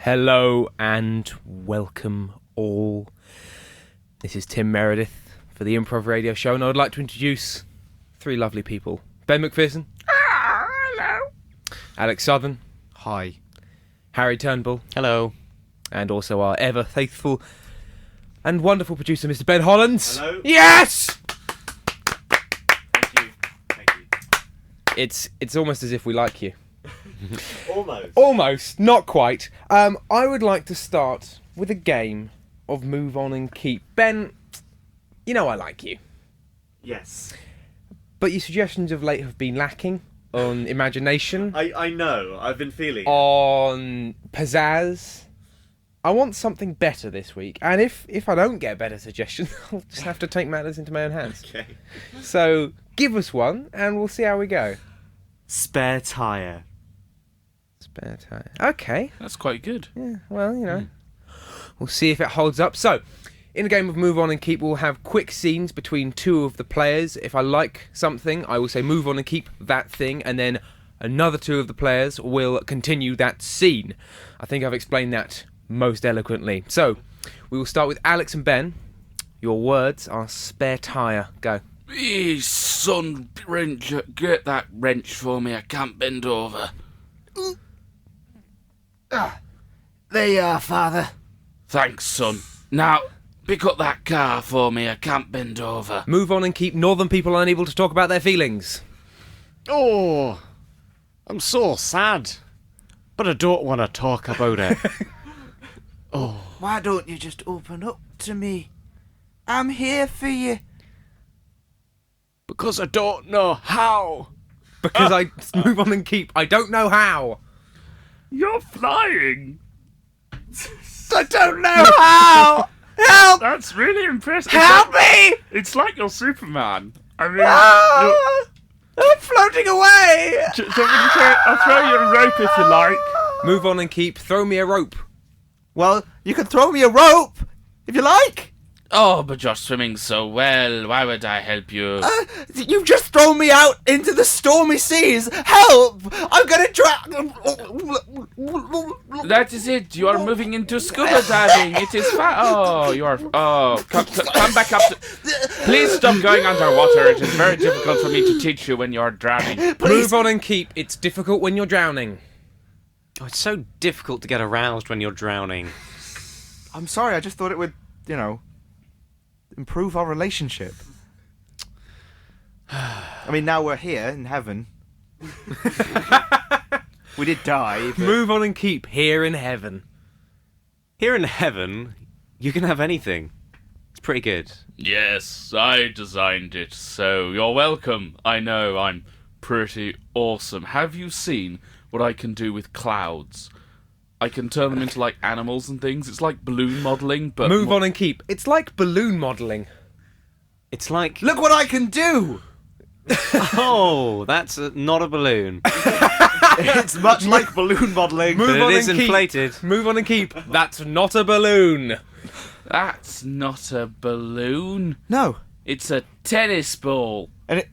Hello and welcome all. This is Tim Meredith for the Improv Radio Show, and I would like to introduce three lovely people. Ben McPherson. Hello. Alex Southern. Hi. Harry Turnbull. Hello. And also our ever faithful and wonderful producer, Mr. Ben Hollands. Hello. Yes! Thank you. It's almost as if we like you. Almost, not quite. I would like to start with a game of Move On and Keep. Ben, you know I like you, Yes. but your suggestions of late have been lacking on imagination, I know. I've been feeling. on pizzazz. I want something better this week, and if I don't get a better suggestion, I'll just have to take matters into my own hands. Okay. So give us one, and we'll see how we go. Spare tire. Spare tire. Okay. That's quite good. Yeah, well, you know. We'll see if it holds up. So, in a game of Move On and Keep, we'll have quick scenes between two of the players. If I like something, I will say move on and keep that thing, and then another two of the players will continue that scene. I think I've explained that most eloquently. So, we will start with Alex and Ben. Your words are spare tyre. Go. Hey, son, wrench, get that wrench for me. I can't bend over. There you are, Father. Thanks, son. Now, pick up that car for me. I can't bend over. Move on and keep. Northern people unable to talk about their feelings. Oh, I'm so sad. But I don't want to talk about it. Why don't you just open up to me? I'm here for you. Because I don't know how. Because I move on and keep. I don't know how. You're flying. I don't know how. Help! That's really impressive. Help me! It's like you're Superman. I mean, Ah! I'm floating away. I'll throw you a rope if you like. Move on and keep. Throw me a rope. Well, you can throw me a rope if you like. Oh, but you're swimming so well. Why would I help you? You've just thrown me out into the stormy seas. Help! I'm gonna drown. That is it. You are moving into scuba diving. It is Oh, you are. Oh, come back up. Please stop going underwater. It is very difficult for me to teach you when you are drowning. Move on and keep. It's difficult when you're drowning. Oh, it's so difficult to get aroused when you're drowning. I'm sorry. I just thought it would, improve our relationship. I mean, now we're here in heaven. We did die. But... Move on and keep. Here in heaven. Here in heaven, you can have anything. It's pretty good. Yes, I designed it, so you're welcome. I know, I'm pretty awesome. Have you seen what I can do with clouds? I can turn them into, like, animals and things. It's like balloon modelling, but... Move on and keep. It's like balloon modelling. It's like... Look what I can do! Oh, that's not a balloon. It's much like balloon modelling. Move But on it is and keep. inflated. Move on and keep. That's not a balloon. That's not a balloon. No, It's a tennis ball. and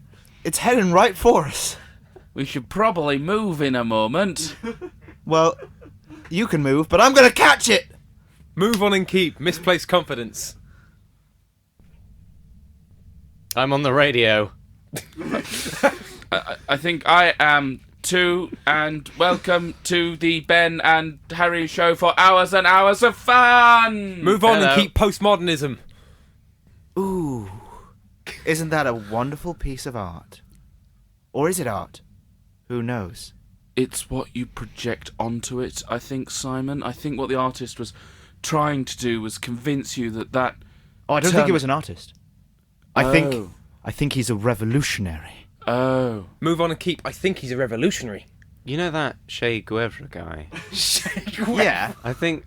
it's heading right for us. We should probably move in a moment. Well, you can move, but I'm gonna catch it. Move on and keep. Misplaced confidence. I'm on the radio. I think I am too, and welcome to the Ben and Harry show for hours and hours of fun! Move on Hello. and keep postmodernism. Ooh, isn't that a wonderful piece of art? Or is it art? Who knows? It's what you project onto it, I think, Simon. I think what the artist was trying to do was convince you that... Oh, I don't think he was an artist. I Oh. think he's a revolutionary. Oh. Move on and keep. I think he's a revolutionary. You know that Che Guevara guy? Yeah. I think...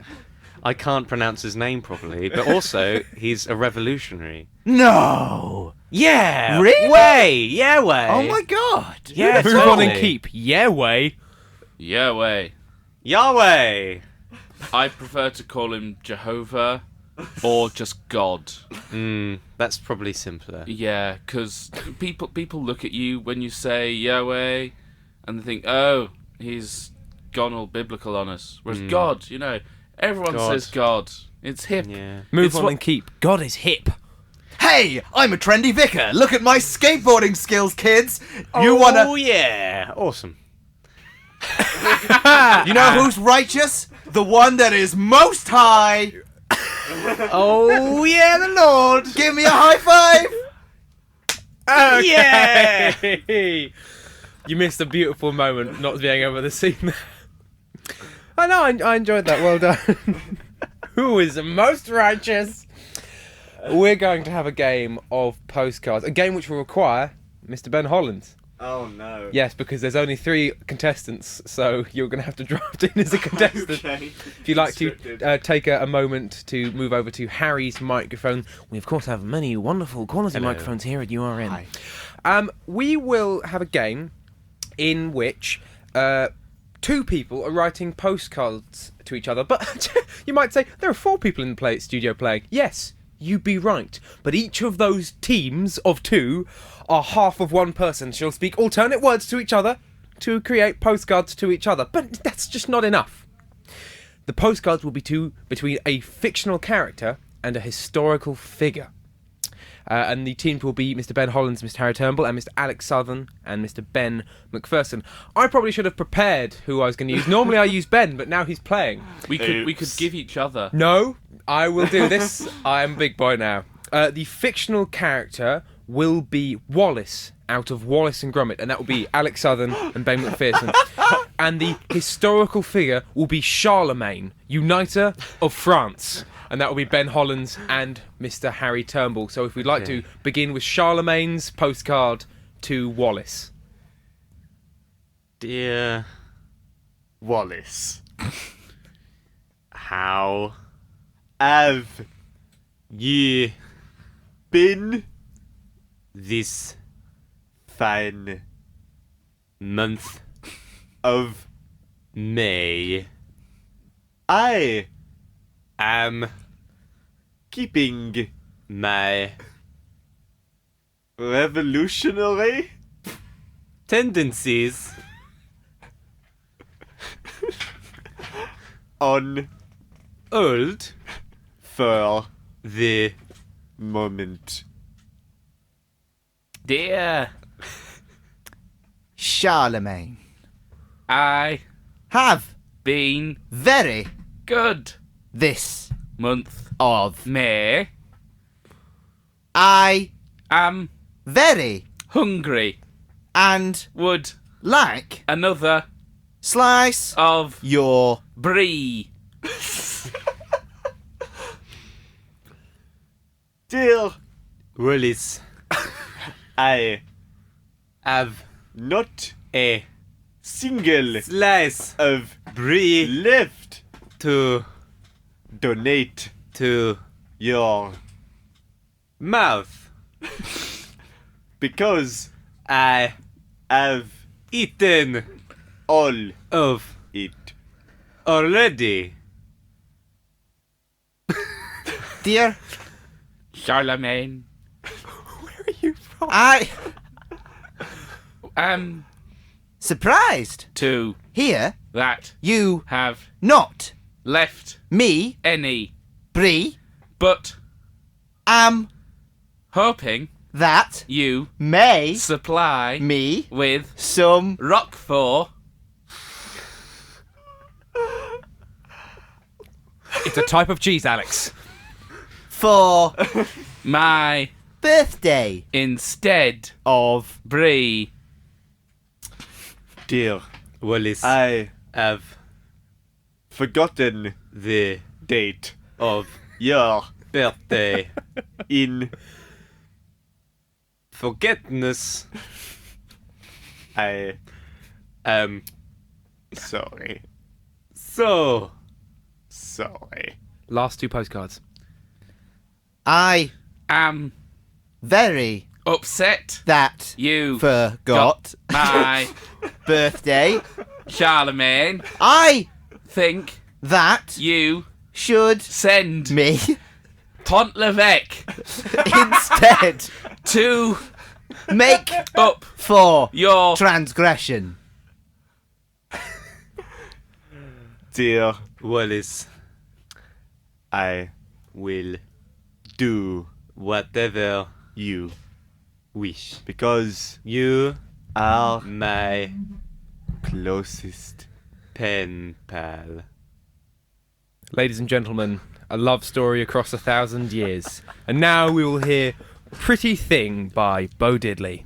I can't pronounce his name properly, but also, he's a revolutionary. No. Yeah! Really? Way! Yeah, way! Oh my God. Yeah, Move on and keep. Yeah, way. Yeah, way. Yahweh! I prefer to call him Jehovah or just God. That's probably simpler. Yeah, because people look at you when you say Yahweh and they think, oh, he's gone all biblical on us. Whereas God, you know, everyone God. says God. It's hip. Yeah. Move It's on what- and keep. God is hip. Hey, I'm a trendy vicar. Look at my skateboarding skills, kids. You wanna? Oh yeah, awesome. You know who's righteous? The one that is most high. Oh yeah, the Lord. Give me a high five. Yeah. You missed a beautiful moment not being able to see that. I know, I enjoyed that. Well done. Who is the most righteous? We're going to have a game of postcards. A game which will require Mr. Ben Holland. Oh no. Yes, because there's only 3 contestants, so you're going to have to draft in as a contestant. Okay. If you'd like to Scripted. take a moment to move over to Harry's microphone, we of course have many wonderful quality microphones here at URN. Hi. We will have a game in which 2 people are writing postcards to each other. But you might say, there are 4 people in the studio playing. Yes, you'd be right. But each of those teams of 2 are half of one person. She'll speak alternate words to each other to create postcards to each other. But that's just not enough. The postcards will be between a fictional character and a historical figure. And the teams will be Mr. Ben Hollands, Mr. Harry Turnbull, and Mr. Alex Southern, and Mr. Ben McPherson. I probably should have prepared who I was going to use. Normally I use Ben, but now he's playing. We could Oops. give each other. No, I will do this. I am a big boy now. The fictional character will be Wallace out of Wallace and Gromit, and that will be Alex Southern and Ben McPherson. And the historical figure will be Charlemagne, uniter of France. And that will be Ben Hollands and Mr. Harry Turnbull. So if we'd like to begin with Charlemagne's postcard to Wallace. Dear Wallace, how Have ye been this fine month of May? I Am keeping my revolutionary tendencies on old for the moment. Dear, Charlemagne. I Have been very good this month of. May. I Am very hungry. and Would like another slice of your brie. Dear, Wallace I have not a single slice of brie left to donate to your mouth. because I I've eaten all of it. already. dear. Charlemagne. I Am surprised to here that you have not left me any, brie but am hoping that you may supply me with some Roquefort. It's a type of cheese, Alex. for My birthday instead of. brie. Dear, Wallace I have forgotten the date of your birthday in forgetfulness. I am sorry. so Sorry. Last 2 postcards. I Am very upset that you forgot my birthday. Charlemagne. I Think that you should send me Pont l'Evêque instead to make up for your transgression. Dear, Wallace, I will do whatever you wish. because You our my closest. pen pal. Ladies and gentlemen, a love story across 1,000 years. And now we will hear Pretty Thing by Bo Diddley.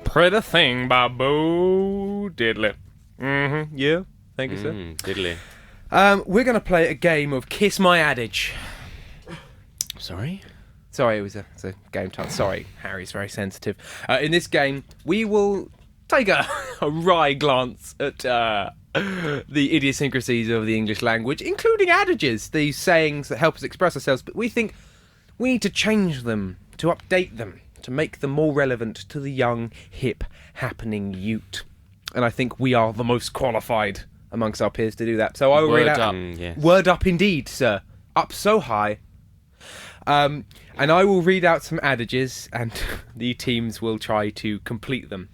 Pretty Thing by Bo Diddley. Mm-hmm. Yeah. Thank you, sir. Diddly. We're going to play a game of Kiss My Adage. Sorry? Sorry, it's a game title. Sorry, Harry's very sensitive. In this game, we will take a wry glance at the idiosyncrasies of the English language, including adages, these sayings that help us express ourselves, but we think we need to change them, to update them, to make them more relevant to the young, hip, happening Ute. And I think we are the most qualified amongst our peers to do that. So I will read Word out... up. Yes. Word up indeed, sir. Up so high. And I will read out some adages, and the teams will try to complete them.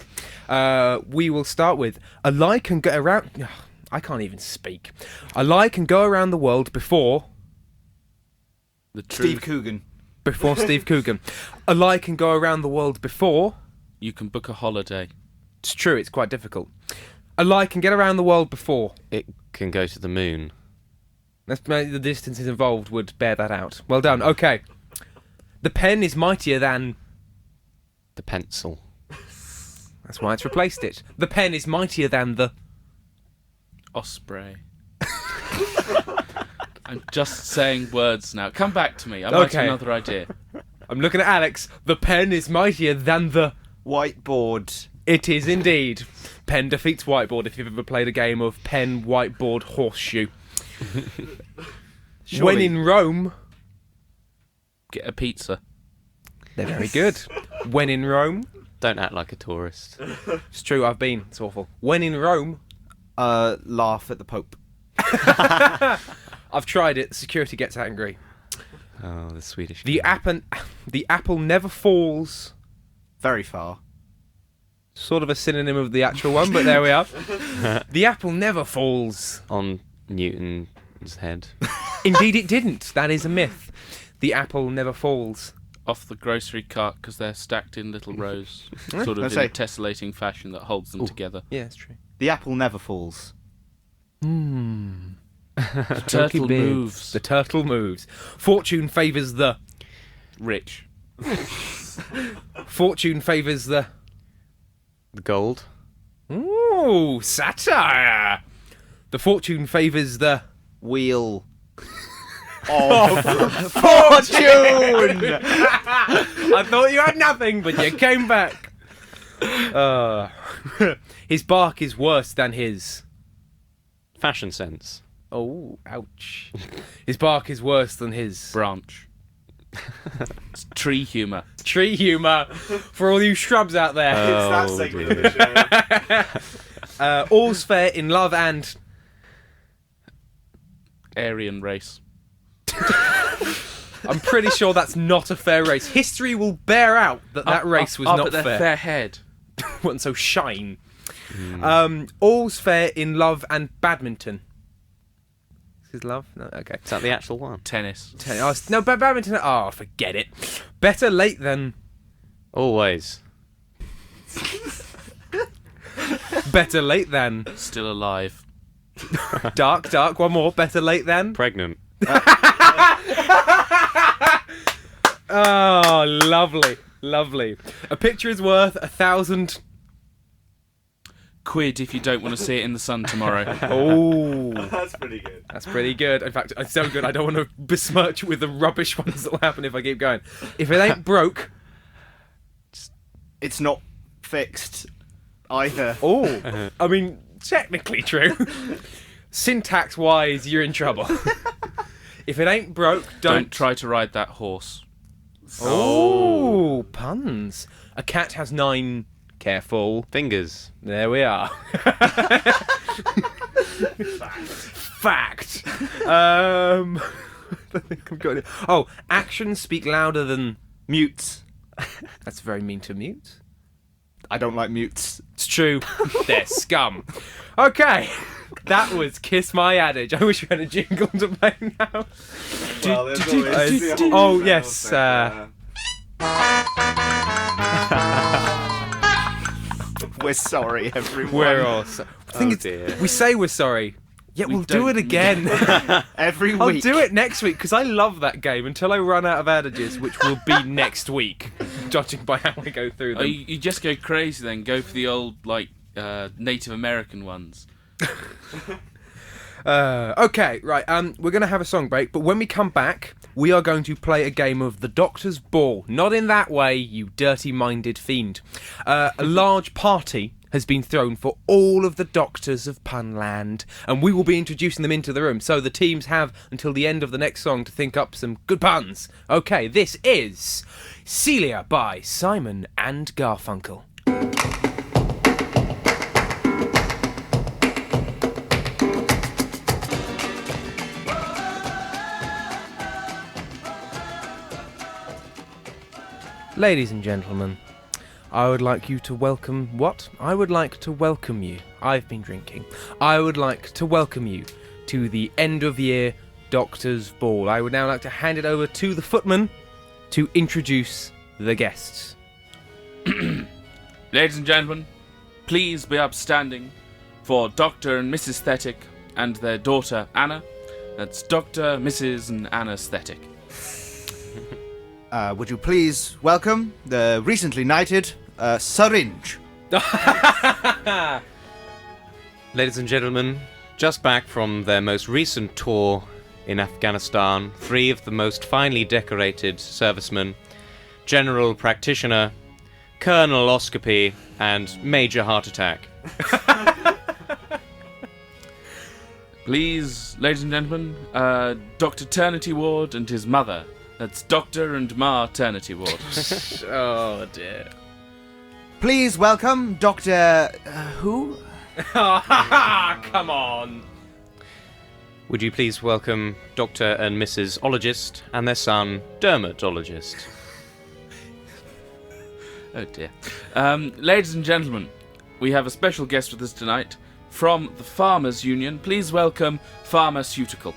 We will start with, a lie can go around... I can't even speak. A lie can go around the world before The truth. Steve Coogan. Steve Coogan. A lie can go around the world before... You can book a holiday. It's true, it's quite difficult. A lie can get around the world before... It can go to the moon. The distances involved would bear that out. Well done. Okay. The pen is mightier than... The pencil. That's why it's replaced it. The pen is mightier than the... Osprey. I'm just saying words now. Come back to me. I might have Okay. another idea. I'm looking at Alex. The pen is mightier than the... Whiteboard. It is indeed. Pen defeats whiteboard if you've ever played a game of pen, whiteboard, horseshoe. When in Rome... Get a pizza. They're very good. When in Rome... Don't act like a tourist. It's true, I've been. It's awful. When in Rome... Laugh at the Pope. I've tried it. Security gets angry. Oh, the Swedish. The apple never falls... Very far. Sort of a synonym of the actual one, but there we are. The apple never falls. On Newton's head. Indeed it didn't. That is a myth. The apple never falls. Off the grocery cart because they're stacked in little rows. Sort of Let's in a say- tessellating fashion that holds them together. Yeah, it's true. The apple never falls. Hmm. The turtle moves. The turtle moves. Fortune favours the... Rich. Fortune favours the... The gold. Ooh, satire! The fortune favours the... Wheel. Fortune! I thought you had nothing, but you came back. His bark is worse than his... Fashion sense. Oh, ouch. His bark is worse than his... Branch. It's tree humour. Tree humour for all you shrubs out there. Oh, dear. All's fair in love and... Aryan race. I'm pretty sure that's not a fair race. History will bear out that race was not but they're fair. fair head. Wasn't so shine. All's fair in love and badminton. This is love? No, okay. Is that the actual one? Tennis. No, badminton. Oh, forget it. Better late than... Always. Better late than... Still alive. Dark. One more. Better late than... Pregnant. Oh, lovely. A picture is worth 1,000... Quid if you don't want to see it in the sun tomorrow. Oh, That's pretty good. that's pretty good. In fact, it's so good I don't want to besmirch with the rubbish ones that will happen if I keep going. If it ain't broke... It's not fixed either. Oh, I mean, technically true. Syntax-wise, you're in trouble. If it ain't broke, Don't try to ride that horse. Oh, puns. A cat has 9... Careful. Fingers. There we are. Fact. I think I've got it. Oh, actions speak louder than. Mutes. That's very mean to mute. I don't like mutes. It's true. They're scum. Okay. That was Kiss My Adage. I wish we had a jingle to play now. Well, there's always the whole Oh, sound yes. effect We're sorry, everyone. We're all so- I think dear. we say we're sorry. Yet we'll do don't it again. Every I'll week. do it next week because I love that game until I run out of adages, which will be next week, judging by how we go through Oh, them. you just go crazy then. Go for the old, like, Native American ones. Okay, right. We're going to have a song break, but when we come back, we are going to play a game of the Doctor's Ball. Not in that way, you dirty-minded fiend. A large party has been thrown for all of the Doctors of Punland, and we will be introducing them into the room. So the teams have until the end of the next song to think up some good puns. Okay, this is Celia by Simon and Garfunkel. Ladies and gentlemen, I would like you to welcome what? I would like to welcome you. I've been drinking. I would like to welcome you to the end of year Doctor's Ball. I would now like to hand it over to the footman to introduce the guests. Ladies and gentlemen, please be upstanding for Dr. and Mrs. Thetic and their daughter Anna. That's Dr., Mrs. and Anna Thetic. Would you please welcome the recently knighted Syringe? Ladies and gentlemen, just back from their most recent tour in Afghanistan, 3 of the most finely decorated servicemen, General Practitioner, Colonel Oscopy, and Major Heart Attack. Please, ladies and gentlemen, Dr. Ternity Ward and his mother. That's Dr. and Ma Ternity Ward. Oh dear. Please welcome Dr. Who? Come on. Would you please welcome Dr. and Mrs. Ologist and their son, Dermatologist. Oh dear. Ladies and gentlemen, we have a special guest with us tonight from the Farmers Union. Please welcome Pharmaceutical.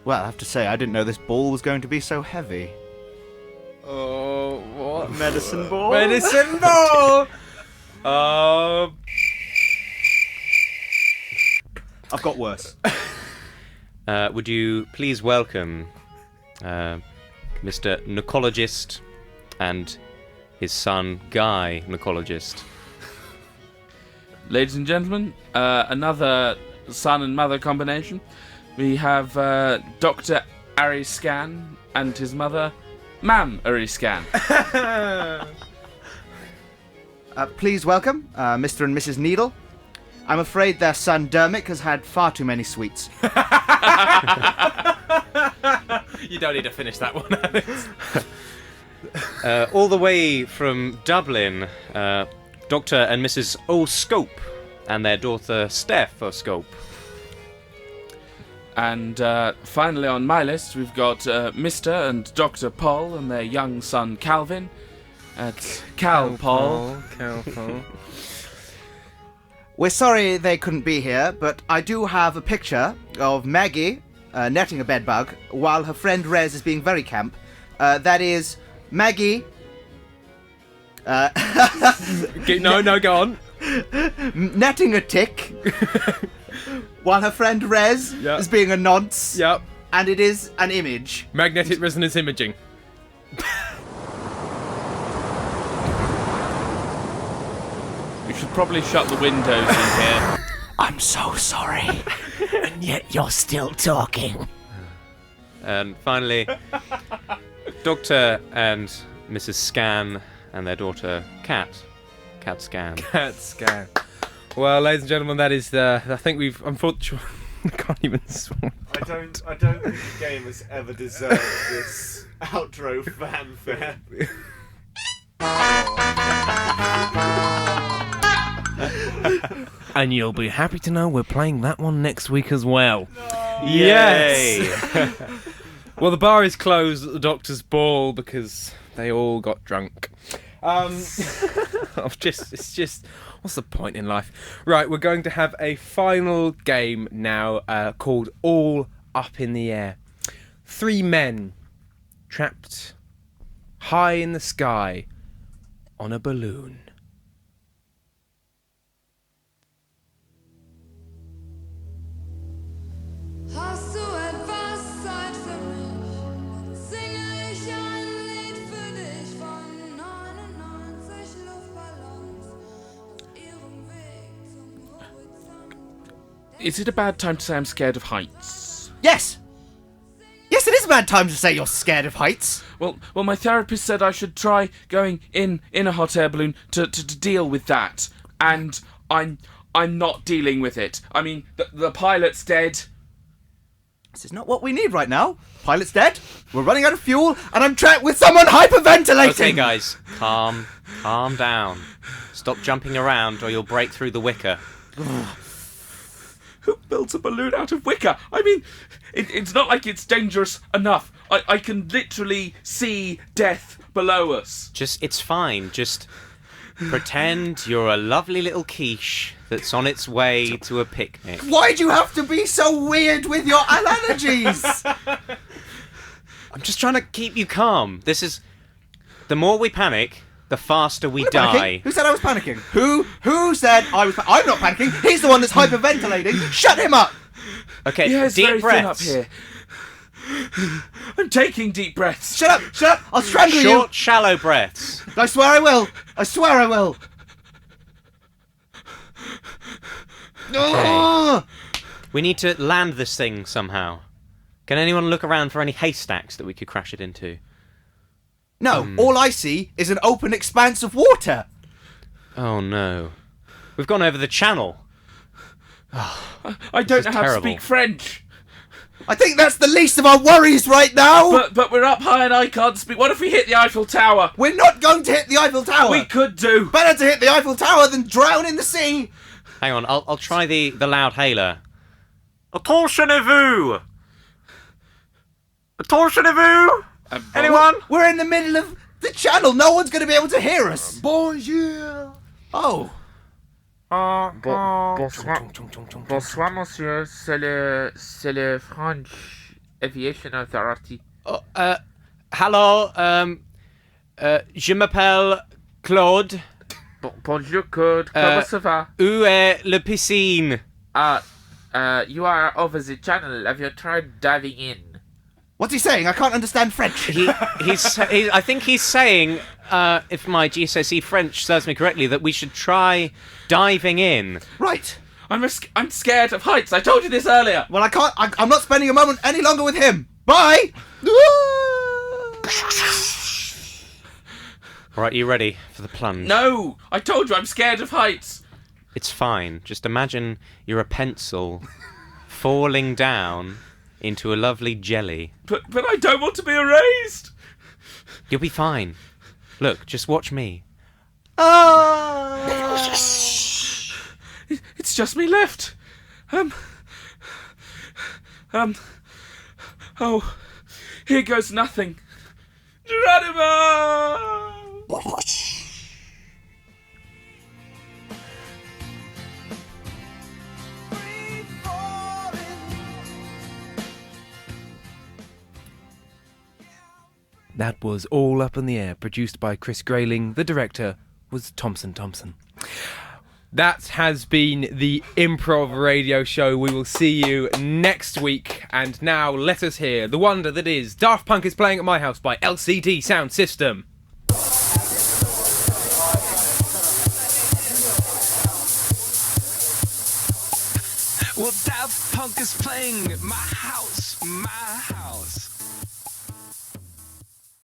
Well, I have to say, I didn't know this ball was going to be so heavy. Oh, what? Medicine ball? Medicine ball! I've got worse. Would you please welcome Mr. Nycologist and his son, Guy Nycologist. Ladies and gentlemen, another son and mother combination. We have Dr. Ari Scan and his mother, Mam Ari Scan. Please welcome Mr. and Mrs. Needle. I'm afraid their son Dermot has had far too many sweets. You don't need to finish that one, Alex. All the way from Dublin, Dr. and Mrs. O'Scope and their daughter Steph O'Scope. And finally on my list, we've got Mr. and Dr. Paul and their young son Calvin. That's Cal Paul. Cal Paul. We're sorry they couldn't be here, but I do have a picture of Maggie netting a bedbug while her friend Rez is being very camp. That is Maggie. No, go on. Netting a tick while her friend Rez Yep. is being a nonce. Yep. And it is an image. Magnetic resonance imaging. We should probably shut the windows in here. I'm so sorry. And yet you're still talking. And finally, Dr. and Mrs. Scan and their daughter Cat Scan. Cat scan. Well, ladies and gentlemen, that is the. I think we've. Unfortunately, I can't even swear. I don't think the game has ever deserved this outro fanfare. And you'll be happy to know we're playing that one next week as well. Yes! Well, the bar is closed at the Doctor's Ball because they all got drunk. It's just, what's the point in life? Right, we're going to have a final game now called All Up in the Air. 3 men trapped high in the sky on a balloon. Hast du etwas Zeit für mich? Singe ich ein Lied für dich von 99 Luftballons auf ihrem Weg zum Horizont. Is it a bad time to say I'm scared of heights? Yes! Yes, it is a bad time to say you're scared of heights. Well, my therapist said I should try going in a hot air balloon to deal with that, and I'm not dealing with it. I mean, the pilot's dead. This is not what we need right now. Pilot's dead, we're running out of fuel, and I'm trapped with someone hyperventilating! Okay, guys, calm down. Stop jumping around or you'll break through the wicker. Who built a balloon out of wicker? I mean, it's not like it's dangerous enough. I can literally see death below us. It's fine. Just pretend you're a lovely little quiche that's on its way to a picnic. Why'd you have to be so weird with your allergies? I'm just trying to keep you calm. The more we panic, the faster we We're die. panicking? Who said I was panicking? Who said I was I'm not panicking. He's the one that's hyperventilating. Shut him up! Okay, Yeah, it's deep very breaths. thin up here. I'm taking deep breaths. Shut up! I'll strangle Short, shallow breaths. you! I swear I will! I swear I will! Ugh! We need to land this thing somehow. Can anyone look around for any haystacks that we could crash it into? No, all I see is an open expanse of water. Oh no. We've gone over the channel. I don't is know how to terrible. speak French. I think that's the least of our worries right now! But we're up high and I can't speak. What if we hit the Eiffel Tower? We're not going to hit the Eiffel Tower! We could do. Better to hit the Eiffel Tower than drown in the sea! Hang on, I'll try the loud hailer. Attentionez-vous! Attentionez-vous! Anyone? We're in the middle of the channel. No one's going to be able to hear us. Bonjour. Oh. Bonsoir, monsieur. C'est le French Aviation Authority. Hello, je m'appelle Claude. Bonjour, Claude. Comment ça va? Où est la piscine? You are over the channel. Have you tried diving in? What's he saying? I can't understand French. I think he's saying, if my GCSE French serves me correctly, that we should try diving in. Right. I'm scared of heights. I told you this earlier. Well, I can't. I'm not spending a moment any longer with him. Bye. All right, you ready for the plunge? No, I told you I'm scared of heights. It's fine. Just imagine you're a pencil falling down into a lovely jelly. But I don't want to be erased. You'll be fine. Look, just watch me. It's just me left. Oh, here goes nothing. Geronimo! That was All Up in the Air, produced by Chris Grayling. The director was Thompson. That has been the Improv Radio Show. We will see you next week. And now let us hear the wonder that is Daft Punk is Playing at My House by LCD Sound System. Well, Daft Punk is playing at my house, my house.